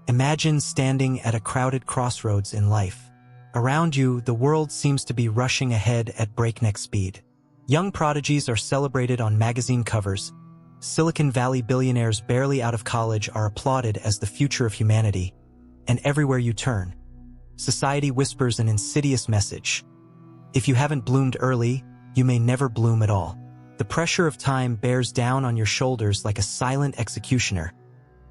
Imagine standing at a crowded crossroads in life. Around you, the world seems to be rushing ahead at breakneck speed. Young prodigies are celebrated on magazine covers. Silicon Valley billionaires barely out of college are applauded as the future of humanity. And everywhere you turn, society whispers an insidious message. If you haven't bloomed early, you may never bloom at all. The pressure of time bears down on your shoulders like a silent executioner,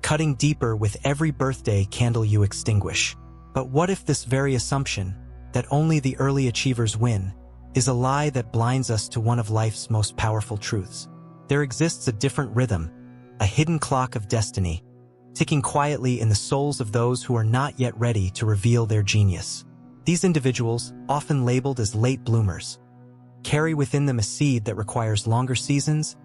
cutting deeper with every birthday candle you extinguish. But what if this very assumption, that only the early achievers win, is a lie that blinds us to one of life's most powerful truths? There exists a different rhythm, a hidden clock of destiny, ticking quietly in the souls of those who are not yet ready to reveal their genius. These individuals, often labeled as late bloomers, carry within them a seed that requires longer seasons,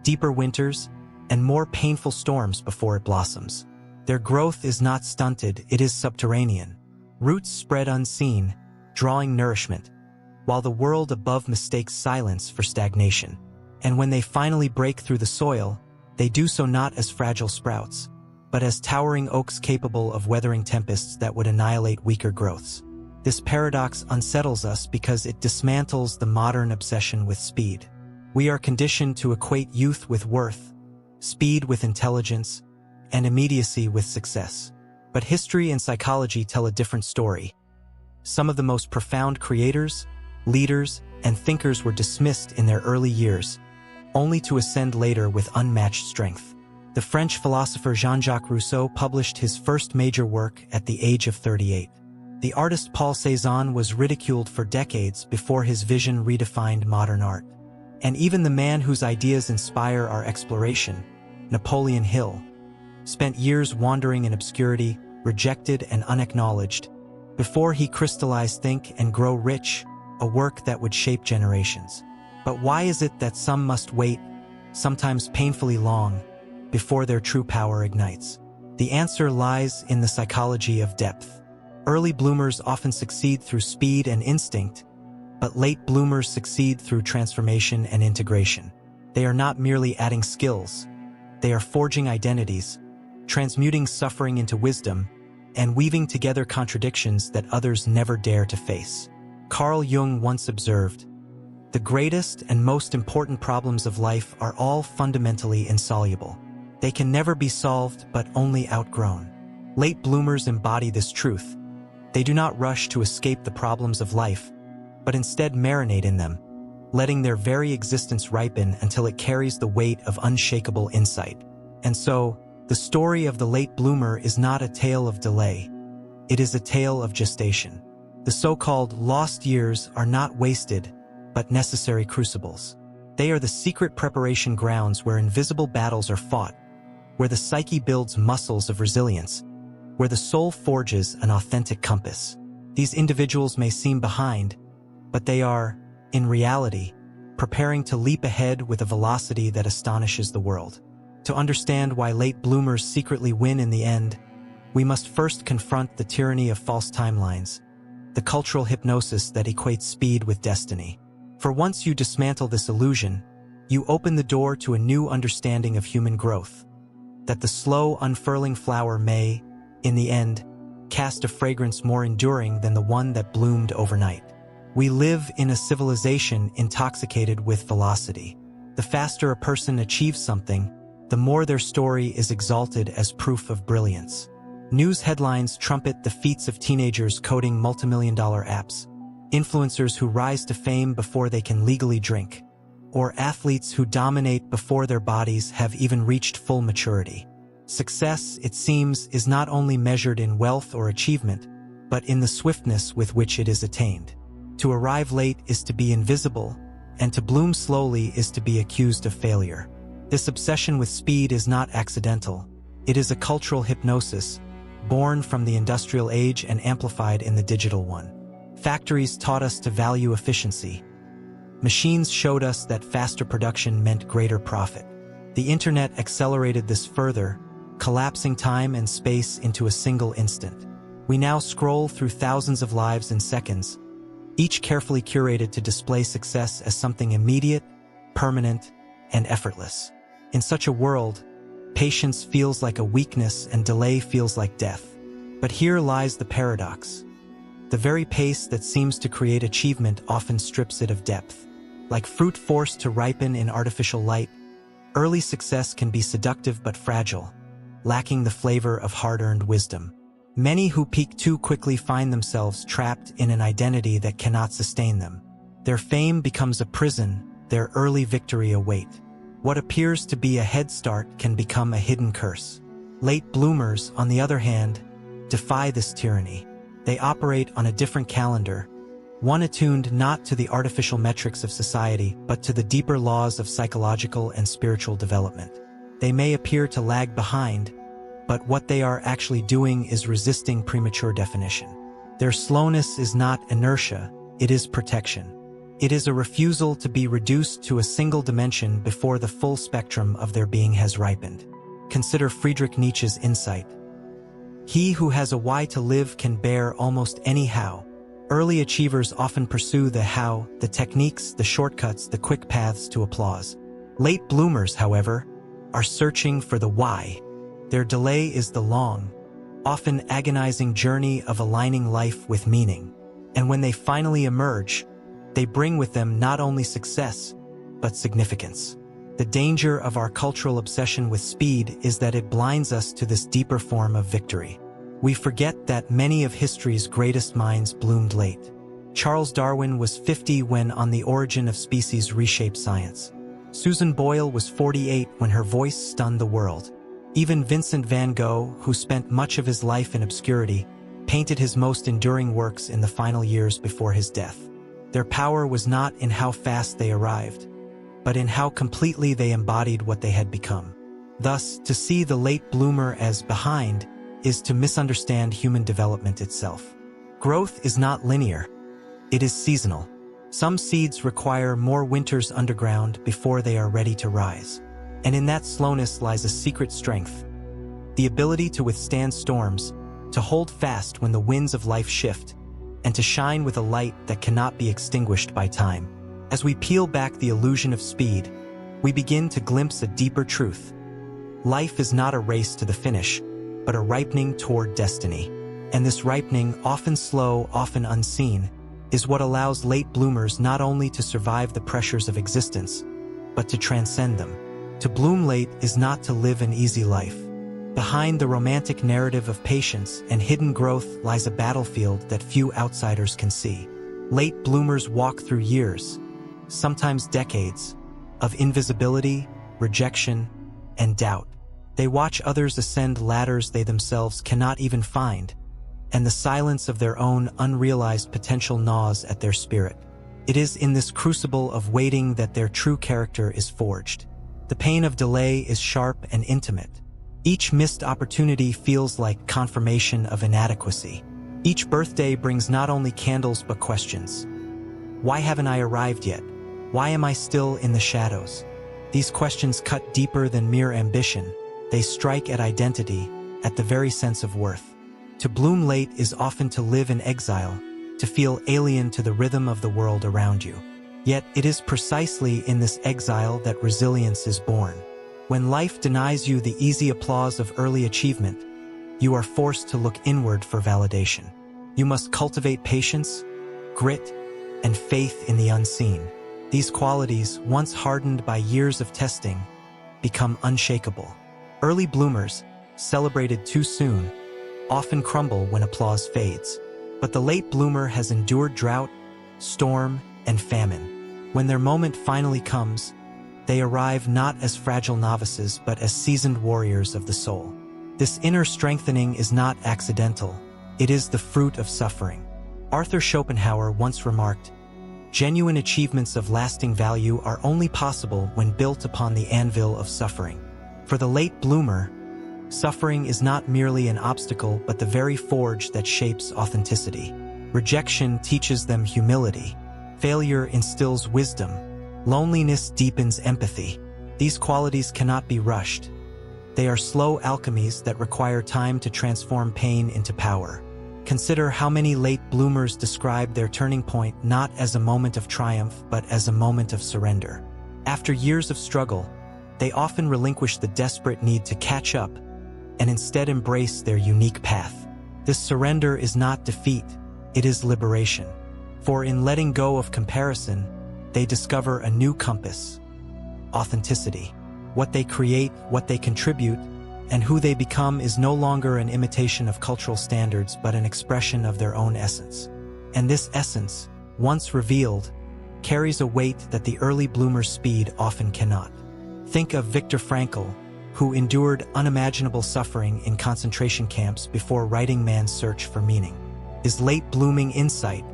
deeper winters, and more painful storms before it blossoms. Their growth is not stunted, it is subterranean. Roots spread unseen, drawing nourishment, while the world above mistakes silence for stagnation. And when they finally break through the soil, they do so not as fragile sprouts, but as towering oaks capable of weathering tempests that would annihilate weaker growths. This paradox unsettles us because it dismantles the modern obsession with speed. We are conditioned to equate youth with worth, speed with intelligence, and immediacy with success. But history and psychology tell a different story. Some of the most profound creators, leaders, and thinkers were dismissed in their early years, only to ascend later with unmatched strength. The French philosopher Jean-Jacques Rousseau published his first major work at the age of 38. The artist Paul Cézanne was ridiculed for decades before his vision redefined modern art. And even the man whose ideas inspire our exploration, Napoleon Hill, spent years wandering in obscurity, rejected and unacknowledged, before he crystallized Think and Grow Rich, a work that would shape generations. But why is it that some must wait, sometimes painfully long, before their true power ignites? The answer lies in the psychology of depth. Early bloomers often succeed through speed and instinct, but late bloomers succeed through transformation and integration. They are not merely adding skills, they are forging identities, transmuting suffering into wisdom, and weaving together contradictions that others never dare to face. Carl Jung once observed, "The greatest and most important problems of life are all fundamentally insoluble. They can never be solved but only outgrown." Late bloomers embody this truth. They do not rush to escape the problems of life, but instead marinate in them, letting their very existence ripen until it carries the weight of unshakable insight. And so, the story of the late bloomer is not a tale of delay. It is a tale of gestation. The so-called lost years are not wasted, but necessary crucibles. They are the secret preparation grounds where invisible battles are fought, where the psyche builds muscles of resilience, where the soul forges an authentic compass. These individuals may seem behind, but they are, in reality, preparing to leap ahead with a velocity that astonishes the world. To understand why late bloomers secretly win in the end, we must first confront the tyranny of false timelines, the cultural hypnosis that equates speed with destiny. For once you dismantle this illusion, you open the door to a new understanding of human growth, that the slow, unfurling flower may, in the end, cast a fragrance more enduring than the one that bloomed overnight. We live in a civilization intoxicated with velocity. The faster a person achieves something, the more their story is exalted as proof of brilliance. News headlines trumpet the feats of teenagers coding multimillion-dollar apps, influencers who rise to fame before they can legally drink, or athletes who dominate before their bodies have even reached full maturity. Success, it seems, is not only measured in wealth or achievement, but in the swiftness with which it is attained. To arrive late is to be invisible, and to bloom slowly is to be accused of failure. This obsession with speed is not accidental. It is a cultural hypnosis, born from the industrial age and amplified in the digital one. Factories taught us to value efficiency. Machines showed us that faster production meant greater profit. The internet accelerated this further, collapsing time and space into a single instant. We now scroll through thousands of lives in seconds, each carefully curated to display success as something immediate, permanent, and effortless. In such a world, patience feels like a weakness and delay feels like death. But here lies the paradox. The very pace that seems to create achievement often strips it of depth. Like fruit forced to ripen in artificial light, early success can be seductive but fragile, lacking the flavor of hard-earned wisdom. Many who peak too quickly find themselves trapped in an identity that cannot sustain them. Their fame becomes a prison, their early victory a weight. What appears to be a head start can become a hidden curse. Late bloomers, on the other hand, defy this tyranny. They operate on a different calendar, one attuned not to the artificial metrics of society, but to the deeper laws of psychological and spiritual development. They may appear to lag behind, but what they are actually doing is resisting premature definition. Their slowness is not inertia, it is protection. It is a refusal to be reduced to a single dimension before the full spectrum of their being has ripened. Consider Friedrich Nietzsche's insight. He who has a why to live can bear almost any how. Early achievers often pursue the how, the techniques, the shortcuts, the quick paths to applause. Late bloomers, however, are searching for the why. Their delay is the long, often agonizing journey of aligning life with meaning. And when they finally emerge, they bring with them not only success, but significance. The danger of our cultural obsession with speed is that it blinds us to this deeper form of victory. We forget that many of history's greatest minds bloomed late. Charles Darwin was 50 when On the Origin of Species reshaped science. Susan Boyle was 48 when her voice stunned the world. Even Vincent van Gogh, who spent much of his life in obscurity, painted his most enduring works in the final years before his death. Their power was not in how fast they arrived, but in how completely they embodied what they had become. Thus, to see the late bloomer as behind is to misunderstand human development itself. Growth is not linear. It is seasonal. Some seeds require more winters underground before they are ready to rise. And in that slowness lies a secret strength. The ability to withstand storms, to hold fast when the winds of life shift, and to shine with a light that cannot be extinguished by time. As we peel back the illusion of speed, we begin to glimpse a deeper truth. Life is not a race to the finish, but a ripening toward destiny. And this ripening, often slow, often unseen, is what allows late bloomers not only to survive the pressures of existence, but to transcend them. To bloom late is not to live an easy life. Behind the romantic narrative of patience and hidden growth lies a battlefield that few outsiders can see. Late bloomers walk through years, sometimes decades, of invisibility, rejection, and doubt. They watch others ascend ladders they themselves cannot even find, and the silence of their own unrealized potential gnaws at their spirit. It is in this crucible of waiting that their true character is forged. The pain of delay is sharp and intimate. Each missed opportunity feels like confirmation of inadequacy. Each birthday brings not only candles but questions. Why haven't I arrived yet? Why am I still in the shadows? These questions cut deeper than mere ambition. They strike at identity, at the very sense of worth. To bloom late is often to live in exile, to feel alien to the rhythm of the world around you. Yet it is precisely in this exile that resilience is born. When life denies you the easy applause of early achievement, you are forced to look inward for validation. You must cultivate patience, grit, and faith in the unseen. These qualities, once hardened by years of testing, become unshakable. Early bloomers, celebrated too soon, often crumble when applause fades. But the late bloomer has endured drought, storm, and famine. When their moment finally comes, they arrive not as fragile novices but as seasoned warriors of the soul. This inner strengthening is not accidental. It is the fruit of suffering. Arthur Schopenhauer once remarked, "Genuine achievements of lasting value are only possible when built upon the anvil of suffering." For the late bloomer, suffering is not merely an obstacle but the very forge that shapes authenticity. Rejection teaches them humility. Failure instills wisdom. Loneliness deepens empathy. These qualities cannot be rushed. They are slow alchemies that require time to transform pain into power. Consider how many late bloomers describe their turning point not as a moment of triumph but as a moment of surrender. After years of struggle, they often relinquish the desperate need to catch up and instead embrace their unique path. This surrender is not defeat, it is liberation. For in letting go of comparison, they discover a new compass: authenticity. What they create, what they contribute, and who they become is no longer an imitation of cultural standards but an expression of their own essence. And this essence, once revealed, carries a weight that the early bloomer's speed often cannot. Think of Viktor Frankl, who endured unimaginable suffering in concentration camps before writing Man's Search for Meaning. His late-blooming insight,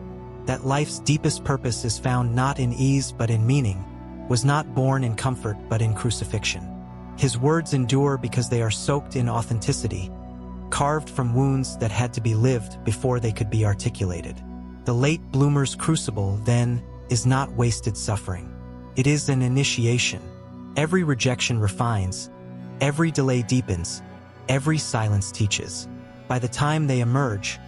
that life's deepest purpose is found not in ease but in meaning, was not born in comfort but in crucifixion. His words endure because they are soaked in authenticity, carved from wounds that had to be lived before they could be articulated. The late bloomer's crucible, then, is not wasted suffering. It is an initiation. Every rejection refines, every delay deepens, every silence teaches. By the time they emerge,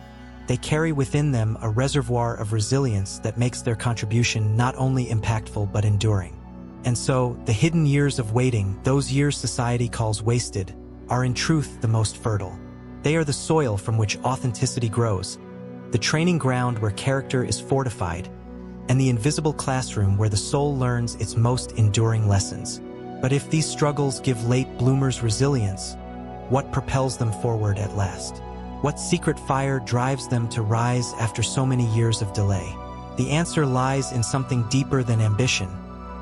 they carry within them a reservoir of resilience that makes their contribution not only impactful but enduring. And so, the hidden years of waiting, those years society calls wasted, are in truth the most fertile. They are the soil from which authenticity grows, the training ground where character is fortified, and the invisible classroom where the soul learns its most enduring lessons. But if these struggles give late bloomers resilience, what propels them forward at last? What secret fire drives them to rise after so many years of delay? The answer lies in something deeper than ambition.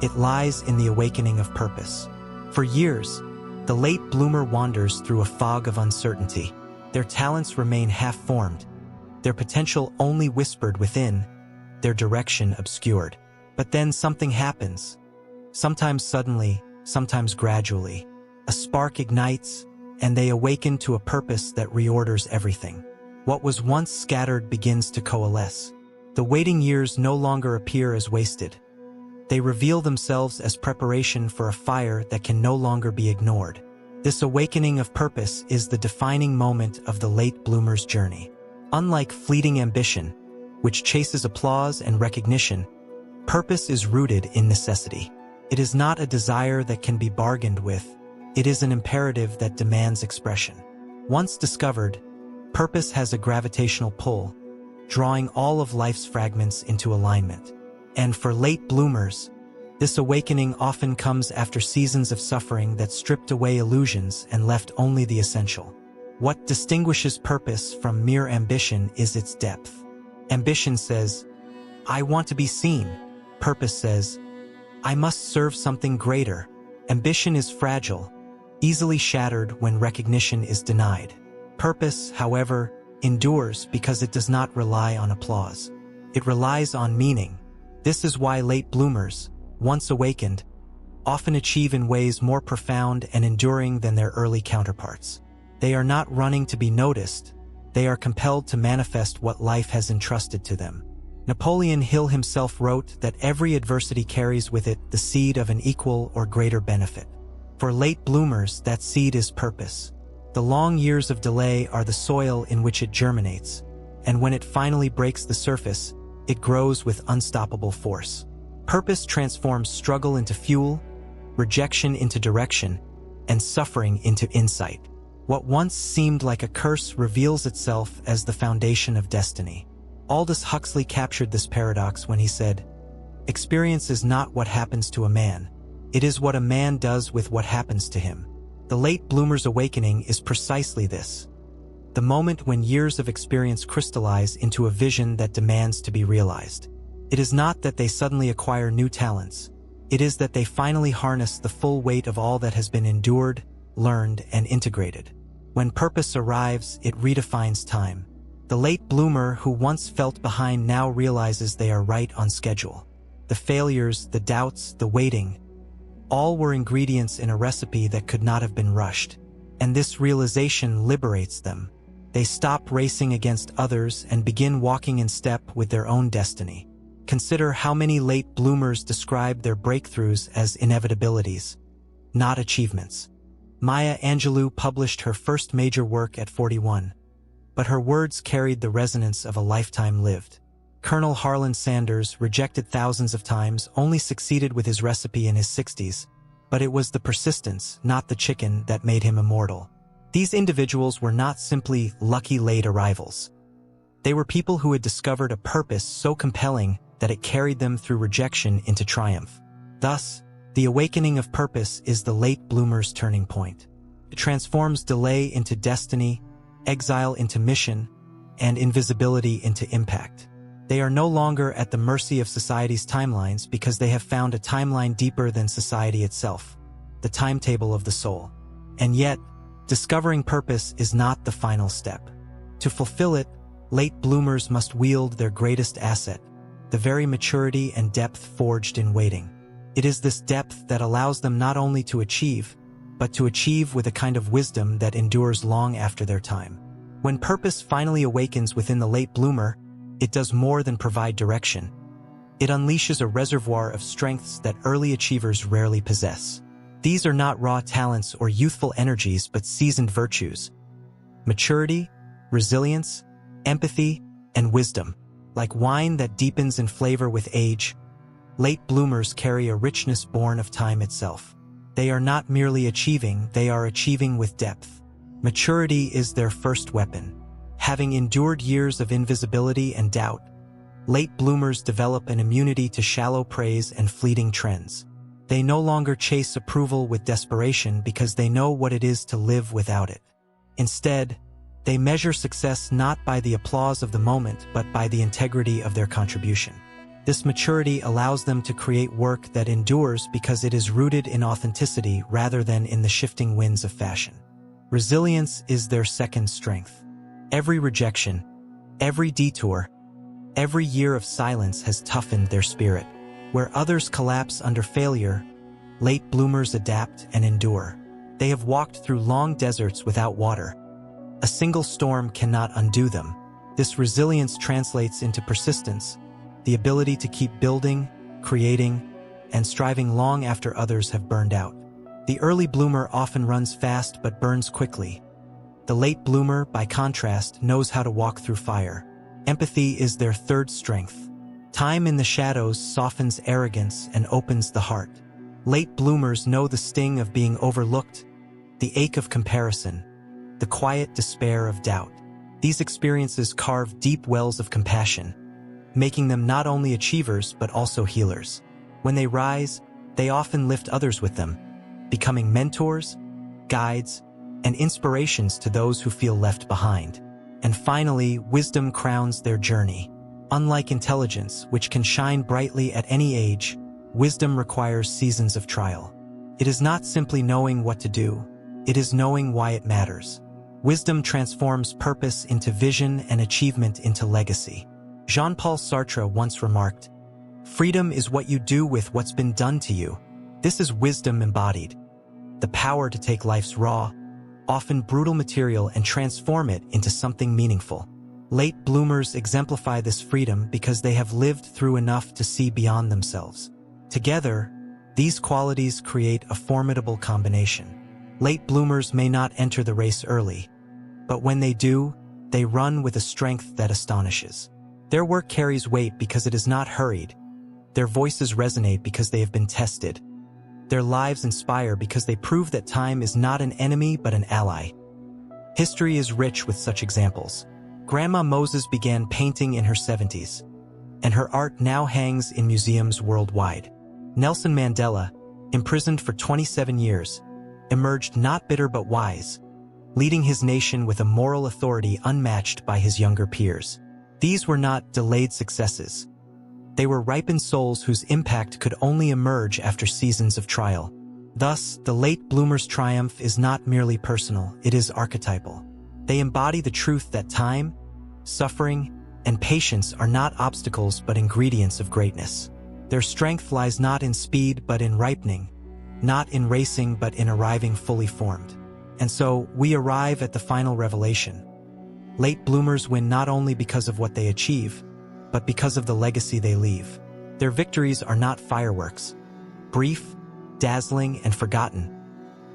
It lies in the awakening of purpose. For years, the late bloomer wanders through a fog of uncertainty. Their talents remain half-formed, their potential only whispered within, their direction obscured. But then something happens. Sometimes suddenly, sometimes gradually. A spark ignites, and they awaken to a purpose that reorders everything. What was once scattered begins to coalesce. The waiting years no longer appear as wasted. They reveal themselves as preparation for a fire that can no longer be ignored. This awakening of purpose is the defining moment of the late bloomer's journey. Unlike fleeting ambition, which chases applause and recognition, purpose is rooted in necessity. It is not a desire that can be bargained with. It is an imperative that demands expression. Once discovered, purpose has a gravitational pull, drawing all of life's fragments into alignment. And for late bloomers, this awakening often comes after seasons of suffering that stripped away illusions and left only the essential. What distinguishes purpose from mere ambition is its depth. Ambition says, "I want to be seen." Purpose says, "I must serve something greater." Ambition is fragile, easily shattered when recognition is denied. Purpose, however, endures because it does not rely on applause. It relies on meaning. This is why late bloomers, once awakened, often achieve in ways more profound and enduring than their early counterparts. They are not running to be noticed. They are compelled to manifest what life has entrusted to them. Napoleon Hill himself wrote that every adversity carries with it the seed of an equal or greater benefit. For late bloomers, that seed is purpose. The long years of delay are the soil in which it germinates, and when it finally breaks the surface, it grows with unstoppable force. Purpose transforms struggle into fuel, rejection into direction, and suffering into insight. What once seemed like a curse reveals itself as the foundation of destiny. Aldous Huxley captured this paradox when he said, "Experience is not what happens to a man. It is what a man does with what happens to him." The late bloomer's awakening is precisely this. The moment when years of experience crystallize into a vision that demands to be realized. It is not that they suddenly acquire new talents. It is that they finally harness the full weight of all that has been endured, learned, and integrated. When purpose arrives, it redefines time. The late bloomer who once felt behind now realizes they are right on schedule. The failures, the doubts, the waiting, all were ingredients in a recipe that could not have been rushed. And this realization liberates them. They stop racing against others and begin walking in step with their own destiny. Consider how many late bloomers describe their breakthroughs as inevitabilities, not achievements. Maya Angelou published her first major work at 41, but her words carried the resonance of a lifetime lived. Colonel Harlan Sanders, rejected thousands of times, only succeeded with his recipe in his 60s, but it was the persistence, not the chicken, that made him immortal. These individuals were not simply lucky late arrivals. They were people who had discovered a purpose so compelling that it carried them through rejection into triumph. Thus, the awakening of purpose is the late bloomer's turning point. It transforms delay into destiny, exile into mission, and invisibility into impact. They are no longer at the mercy of society's timelines because they have found a timeline deeper than society itself, the timetable of the soul. And yet, discovering purpose is not the final step. To fulfill it, late bloomers must wield their greatest asset, the very maturity and depth forged in waiting. It is this depth that allows them not only to achieve, but to achieve with a kind of wisdom that endures long after their time. When purpose finally awakens within the late bloomer, it does more than provide direction. It unleashes a reservoir of strengths that early achievers rarely possess. These are not raw talents or youthful energies but seasoned virtues. Maturity, resilience, empathy, and wisdom. Like wine that deepens in flavor with age, late bloomers carry a richness born of time itself. They are not merely achieving, they are achieving with depth. Maturity is their first weapon. Having endured years of invisibility and doubt, late bloomers develop an immunity to shallow praise and fleeting trends. They no longer chase approval with desperation because they know what it is to live without it. Instead, they measure success not by the applause of the moment but by the integrity of their contribution. This maturity allows them to create work that endures because it is rooted in authenticity rather than in the shifting winds of fashion. Resilience is their second strength. Every rejection, every detour, every year of silence has toughened their spirit. Where others collapse under failure, late bloomers adapt and endure. They have walked through long deserts without water. A single storm cannot undo them. This resilience translates into persistence, the ability to keep building, creating, and striving long after others have burned out. The early bloomer often runs fast but burns quickly. The late bloomer, by contrast, knows how to walk through fire. Empathy is their third strength. Time in the shadows softens arrogance and opens the heart. Late bloomers know the sting of being overlooked, the ache of comparison, the quiet despair of doubt. These experiences carve deep wells of compassion, making them not only achievers but also healers. When they rise, they often lift others with them, becoming mentors, guides, and inspirations to those who feel left behind. And finally, wisdom crowns their journey. Unlike intelligence, which can shine brightly at any age, wisdom requires seasons of trial. It is not simply knowing what to do, it is knowing why it matters. Wisdom transforms purpose into vision and achievement into legacy. Jean-Paul Sartre once remarked, "Freedom is what you do with what's been done to you." This is wisdom embodied. The power to take life's raw, often brutal material and transform it into something meaningful. Late bloomers exemplify this freedom because they have lived through enough to see beyond themselves. Together, these qualities create a formidable combination. Late bloomers may not enter the race early, but when they do, they run with a strength that astonishes. Their work carries weight because it is not hurried. Their voices resonate because they have been tested. Their lives inspire because they prove that time is not an enemy but an ally. History is rich with such examples. Grandma Moses began painting in her 70s, and her art now hangs in museums worldwide. Nelson Mandela, imprisoned for 27 years, emerged not bitter but wise, leading his nation with a moral authority unmatched by his younger peers. These were not delayed successes. They were ripened souls whose impact could only emerge after seasons of trial. Thus, the late bloomer's triumph is not merely personal, it is archetypal. They embody the truth that time, suffering, and patience are not obstacles but ingredients of greatness. Their strength lies not in speed but in ripening, not in racing but in arriving fully formed. And so, we arrive at the final revelation. Late bloomers win not only because of what they achieve, but because of the legacy they leave. Their victories are not fireworks, brief, dazzling, and forgotten,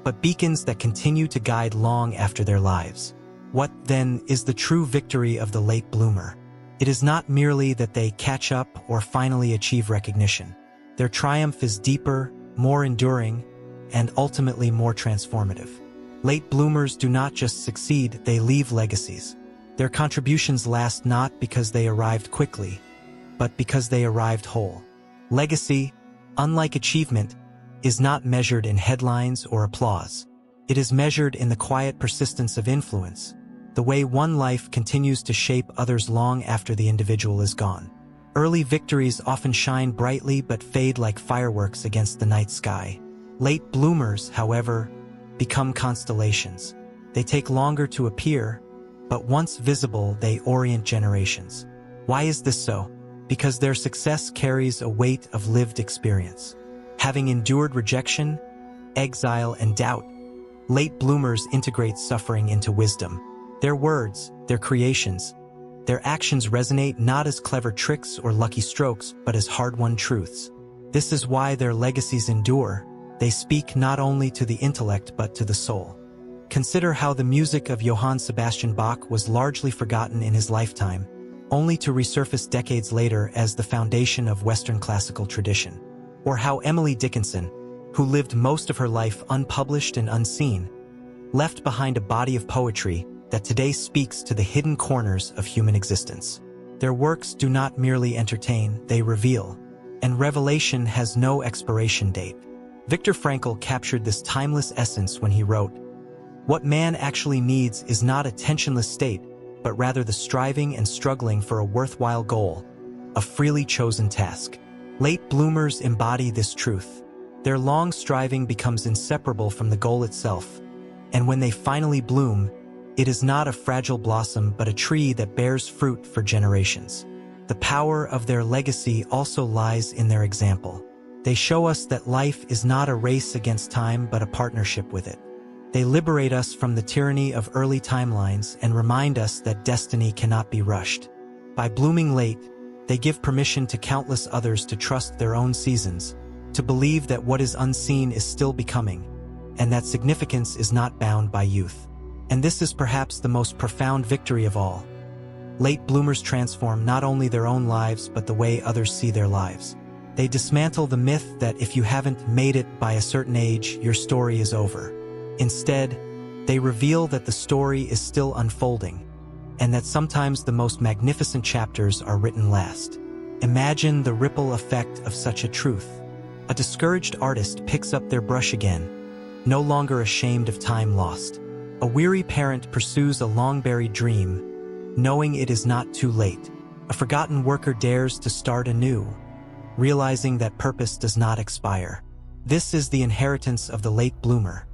but beacons that continue to guide long after their lives. What, then, is the true victory of the late bloomer? It is not merely that they catch up or finally achieve recognition. Their triumph is deeper, more enduring, and ultimately more transformative. Late bloomers do not just succeed, they leave legacies. Their contributions last not because they arrived quickly, but because they arrived whole. Legacy, unlike achievement, is not measured in headlines or applause. It is measured in the quiet persistence of influence, the way one life continues to shape others long after the individual is gone. Early victories often shine brightly but fade like fireworks against the night sky. Late bloomers, however, become constellations. They take longer to appear, but once visible, they orient generations. Why is this so? Because their success carries a weight of lived experience. Having endured rejection, exile, and doubt, late bloomers integrate suffering into wisdom. Their words, their creations, their actions resonate not as clever tricks or lucky strokes, but as hard-won truths. This is why their legacies endure. They speak not only to the intellect but to the soul. Consider how the music of Johann Sebastian Bach was largely forgotten in his lifetime, only to resurface decades later as the foundation of Western classical tradition. Or how Emily Dickinson, who lived most of her life unpublished and unseen, left behind a body of poetry that today speaks to the hidden corners of human existence. Their works do not merely entertain, they reveal, and revelation has no expiration date. Viktor Frankl captured this timeless essence when he wrote, "What man actually needs is not a tensionless state, but rather the striving and struggling for a worthwhile goal, a freely chosen task." Late bloomers embody this truth. Their long striving becomes inseparable from the goal itself, and when they finally bloom, it is not a fragile blossom but a tree that bears fruit for generations. The power of their legacy also lies in their example. They show us that life is not a race against time but a partnership with it. They liberate us from the tyranny of early timelines and remind us that destiny cannot be rushed. By blooming late, they give permission to countless others to trust their own seasons, to believe that what is unseen is still becoming, and that significance is not bound by youth. And this is perhaps the most profound victory of all. Late bloomers transform not only their own lives but the way others see their lives. They dismantle the myth that if you haven't made it by a certain age, your story is over. Instead, they reveal that the story is still unfolding, and that sometimes the most magnificent chapters are written last. Imagine the ripple effect of such a truth. A discouraged artist picks up their brush again, no longer ashamed of time lost. A weary parent pursues a long-buried dream, knowing it is not too late. A forgotten worker dares to start anew, realizing that purpose does not expire. This is the inheritance of the late bloomer.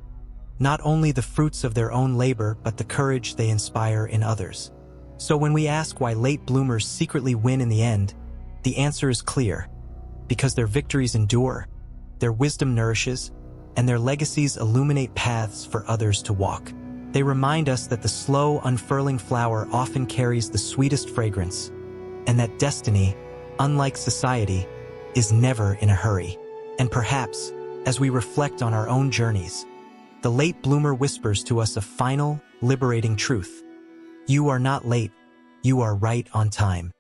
Not only the fruits of their own labor, but the courage they inspire in others. So when we ask why late bloomers secretly win in the end, the answer is clear. Because their victories endure, their wisdom nourishes, and their legacies illuminate paths for others to walk. They remind us that the slow, unfurling flower often carries the sweetest fragrance, and that destiny, unlike society, is never in a hurry. And perhaps, as we reflect on our own journeys, the late bloomer whispers to us a final, liberating truth. You are not late, you are right on time.